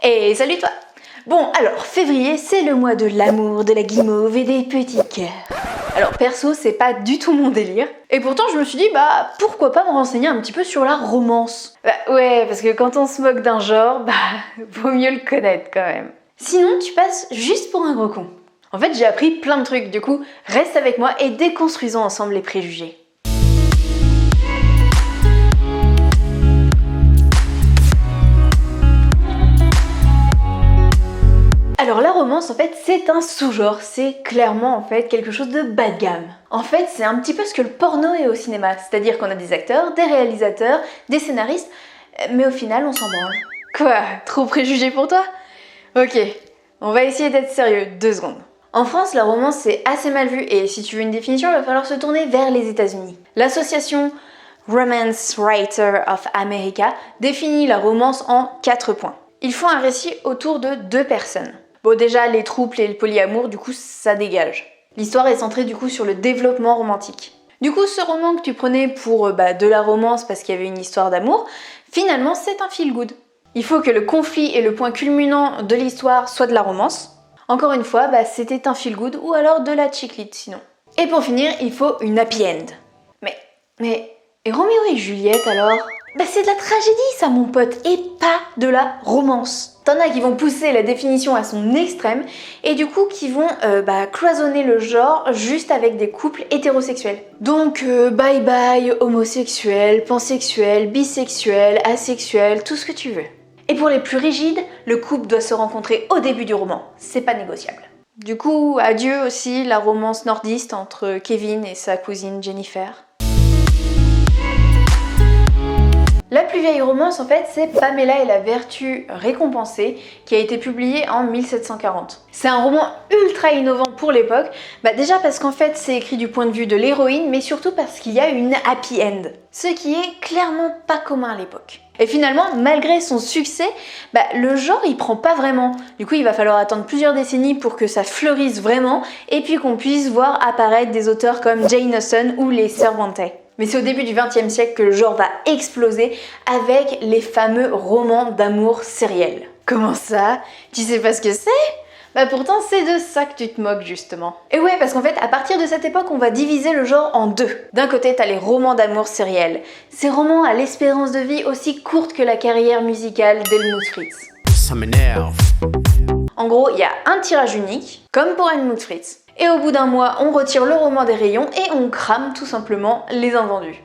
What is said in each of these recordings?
Et salut toi! Bon alors, février c'est le mois de l'amour, de la guimauve et des petits cœurs. Alors perso c'est pas du tout mon délire. Et pourtant je me suis dit pourquoi pas me renseigner un petit peu sur la romance. Ouais, parce que quand on se moque d'un genre, vaut mieux le connaître quand même. Sinon tu passes juste pour un gros con. En fait j'ai appris plein de trucs, du coup reste avec moi et déconstruisons ensemble les préjugés. Alors la romance en fait c'est un sous-genre, c'est clairement en fait quelque chose de bas de gamme. En fait c'est un petit peu ce que le porno est au cinéma, c'est-à-dire qu'on a des acteurs, des réalisateurs, des scénaristes, mais au final on s'en branle. Quoi? Trop préjugé pour toi? Ok, on va essayer d'être sérieux, 2 secondes. En France la romance c'est assez mal vu et si tu veux une définition il va falloir se tourner vers les États-Unis. L'association Romance Writers of America définit la romance en 4 points. Il faut un récit autour de 2 personnes. Bon déjà les trouples et le polyamour du coup ça dégage. L'histoire est centrée du coup sur le développement romantique. Du coup ce roman que tu prenais pour de la romance parce qu'il y avait une histoire d'amour, finalement c'est un feel good. Il faut que le conflit et le point culminant de l'histoire soit de la romance. Encore une fois c'était un feel good ou alors de la chick lit sinon. Et pour finir il faut une happy end. Mais et Roméo et Juliette alors? C'est de la tragédie ça mon pote et pas de la romance. T'en as qui vont pousser la définition à son extrême et du coup qui vont cloisonner le genre juste avec des couples hétérosexuels. Donc bye bye homosexuel, pansexuel, bisexuel, asexuel, tout ce que tu veux. Et pour les plus rigides, le couple doit se rencontrer au début du roman, c'est pas négociable. Du coup, adieu aussi la romance nordiste entre Kevin et sa cousine Jennifer. La plus vieille romance en fait c'est Pamela et la vertu récompensée qui a été publiée en 1740. C'est un roman ultra innovant pour l'époque, déjà parce qu'en fait c'est écrit du point de vue de l'héroïne mais surtout parce qu'il y a une happy end, ce qui est clairement pas commun à l'époque. Et finalement, malgré son succès, le genre il prend pas vraiment. Du coup il va falloir attendre plusieurs décennies pour que ça fleurisse vraiment et puis qu'on puisse voir apparaître des auteurs comme Jane Austen ou les Sœurs Brontë. Mais c'est au début du XXe siècle que le genre va exploser avec les fameux romans d'amour sériels. Comment ça? Tu sais pas ce que c'est? Pourtant c'est de ça que tu te moques justement. Et ouais parce qu'en fait à partir de cette époque on va diviser le genre en 2. D'un côté t'as les romans d'amour sériels. Ces romans à l'espérance de vie aussi courte que la carrière musicale d'Helmut Fritz. Ça m'énerve. En gros il y a un tirage unique, comme pour Helmut Fritz. Et au bout d'un mois, on retire le roman des rayons et on crame tout simplement les invendus.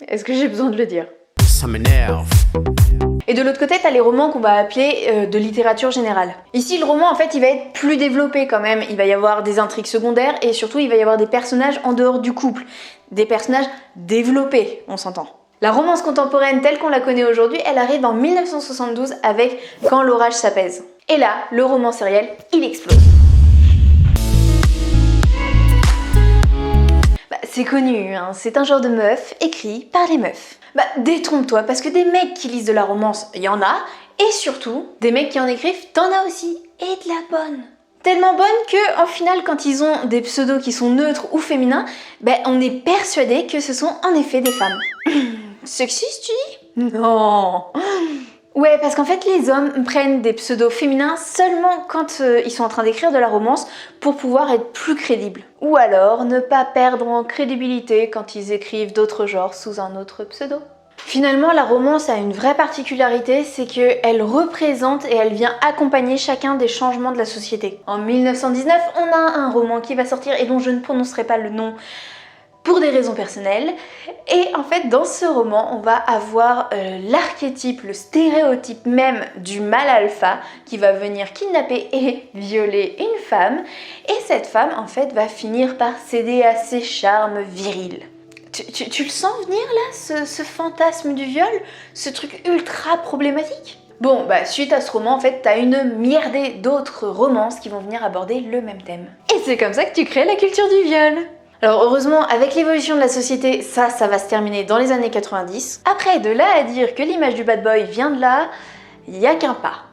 Est-ce que j'ai besoin de le dire? Ça m'énerve. Et de l'autre côté, t'as les romans qu'on va appeler de littérature générale. Ici, le roman, en fait, il va être plus développé quand même. Il va y avoir des intrigues secondaires et surtout, il va y avoir des personnages en dehors du couple. Des personnages développés, on s'entend. La romance contemporaine telle qu'on la connaît aujourd'hui, elle arrive en 1972 avec Quand l'orage s'apaise. Et là, le roman sériel, il explose. C'est connu, hein, c'est un genre de meuf écrit par les meufs. Détrompe-toi, parce que des mecs qui lisent de la romance, il y en a, et surtout, des mecs qui en écrivent, t'en as aussi, et de la bonne. Tellement bonne que, en final, quand ils ont des pseudos qui sont neutres ou féminins, on est persuadé que ce sont en effet des femmes. Sexiste, tu dis? Non. Ouais, parce qu'en fait, les hommes prennent des pseudos féminins seulement quand ils sont en train d'écrire de la romance pour pouvoir être plus crédibles. Ou alors, ne pas perdre en crédibilité quand ils écrivent d'autres genres sous un autre pseudo. Finalement, la romance a une vraie particularité, c'est qu'elle représente et elle vient accompagner chacun des changements de la société. En 1919, on a un roman qui va sortir et dont je ne prononcerai pas le nom pour des raisons personnelles. Et en fait, dans ce roman, on va avoir l'archétype, le stéréotype même du mâle alpha qui va venir kidnapper et violer une femme. Et cette femme, en fait, va finir par céder à ses charmes virils. Tu le sens venir là, ce fantasme du viol? Ce truc ultra problématique? Bon, suite à ce roman, en fait, t'as une myriade d'autres romances qui vont venir aborder le même thème. Et c'est comme ça que tu crées la culture du viol. Alors heureusement, avec l'évolution de la société, ça va se terminer dans les années 90. Après, de là à dire que l'image du bad boy vient de là, il n'y a qu'un pas.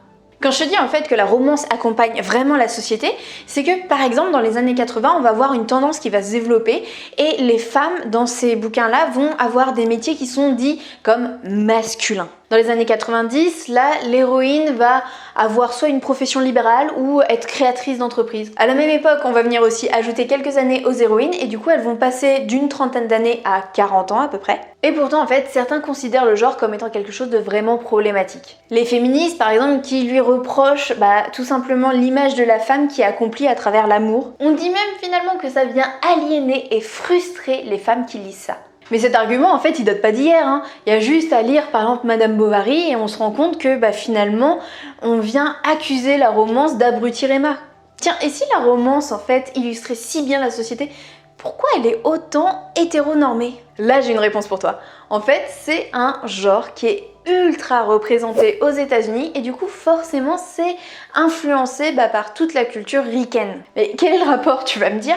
Quand je te dis en fait que la romance accompagne vraiment la société, c'est que par exemple dans les années 80, on va voir une tendance qui va se développer et les femmes dans ces bouquins-là vont avoir des métiers qui sont dits comme masculins. Dans les années 90, là, l'héroïne va avoir soit une profession libérale ou être créatrice d'entreprise. À la même époque, on va venir aussi ajouter quelques années aux héroïnes et du coup, elles vont passer d'une trentaine d'années à 40 ans à peu près. Et pourtant, en fait, certains considèrent le genre comme étant quelque chose de vraiment problématique. Les féministes, par exemple, qui lui reprochent tout simplement l'image de la femme qui est accomplie à travers l'amour. On dit même finalement que ça vient aliéner et frustrer les femmes qui lisent ça. Mais cet argument, en fait, il date pas d'hier, hein. Il y a juste à lire, par exemple, Madame Bovary et on se rend compte que, finalement, on vient accuser la romance d'abrutir Emma. Tiens, et si la romance, en fait, illustrait si bien la société, pourquoi elle est autant hétéronormée? Là, j'ai une réponse pour toi. En fait, c'est un genre qui est ultra représenté aux États-Unis et du coup, forcément, c'est influencé par toute la culture ricaine. Mais quel est le rapport, tu vas me dire?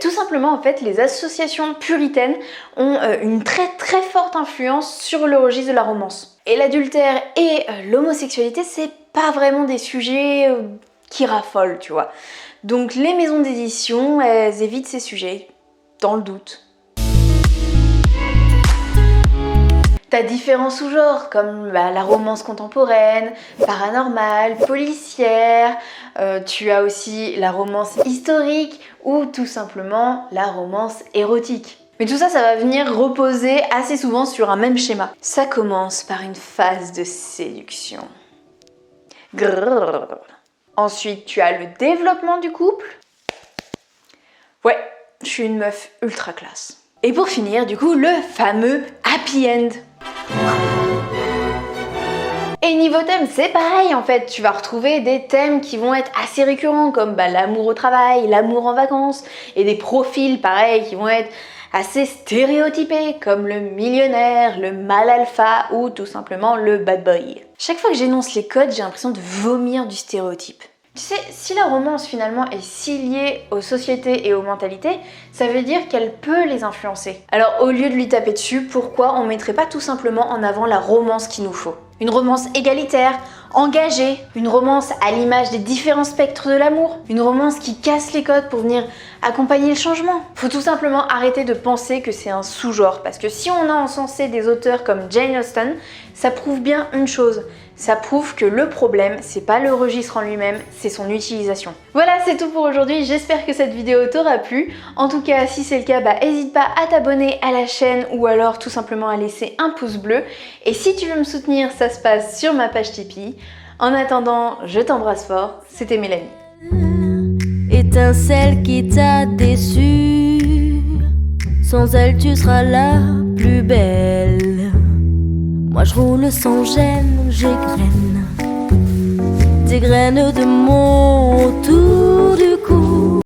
Tout simplement, en fait, les associations puritaines ont une très très forte influence sur le registre de la romance. Et l'adultère et l'homosexualité, c'est pas vraiment des sujets qui raffolent, tu vois. Donc les maisons d'édition, elles évitent ces sujets, dans le doute. T'as différents sous-genres comme la romance contemporaine, paranormale, policière, tu as aussi la romance historique ou tout simplement la romance érotique. Mais tout ça, ça va venir reposer assez souvent sur un même schéma. Ça commence par une phase de séduction. Grrr. Ensuite, tu as le développement du couple. Ouais, je suis une meuf ultra classe. Et pour finir, du coup, le fameux happy end. Et niveau thème, c'est pareil en fait, tu vas retrouver des thèmes qui vont être assez récurrents comme l'amour au travail, l'amour en vacances et des profils pareils qui vont être assez stéréotypés comme le millionnaire, le mâle alpha ou tout simplement le bad boy. Chaque fois que j'énonce les codes, j'ai l'impression de vomir du stéréotype. Tu sais, si la romance finalement est si liée aux sociétés et aux mentalités, ça veut dire qu'elle peut les influencer. Alors au lieu de lui taper dessus, pourquoi on mettrait pas tout simplement en avant la romance qu'il nous faut? Une romance égalitaire, engagée, une romance à l'image des différents spectres de l'amour, une romance qui casse les codes pour venir accompagner le changement. Faut tout simplement arrêter de penser que c'est un sous-genre, parce que si on a encensé des auteurs comme Jane Austen, ça prouve bien une chose, ça prouve que le problème, c'est pas le registre en lui-même, c'est son utilisation. Voilà, c'est tout pour aujourd'hui, j'espère que cette vidéo t'aura plu. En tout cas, si c'est le cas, n'hésite pas à t'abonner à la chaîne ou alors tout simplement à laisser un pouce bleu. Et si tu veux me soutenir, ça se passe sur ma page Tipeee. En attendant, je t'embrasse fort, c'était Mélanie. Étincelle qui t'a déçu, sans elle tu seras la plus belle. Moi je roule sans gêne, j'égrène des graines de mon tour.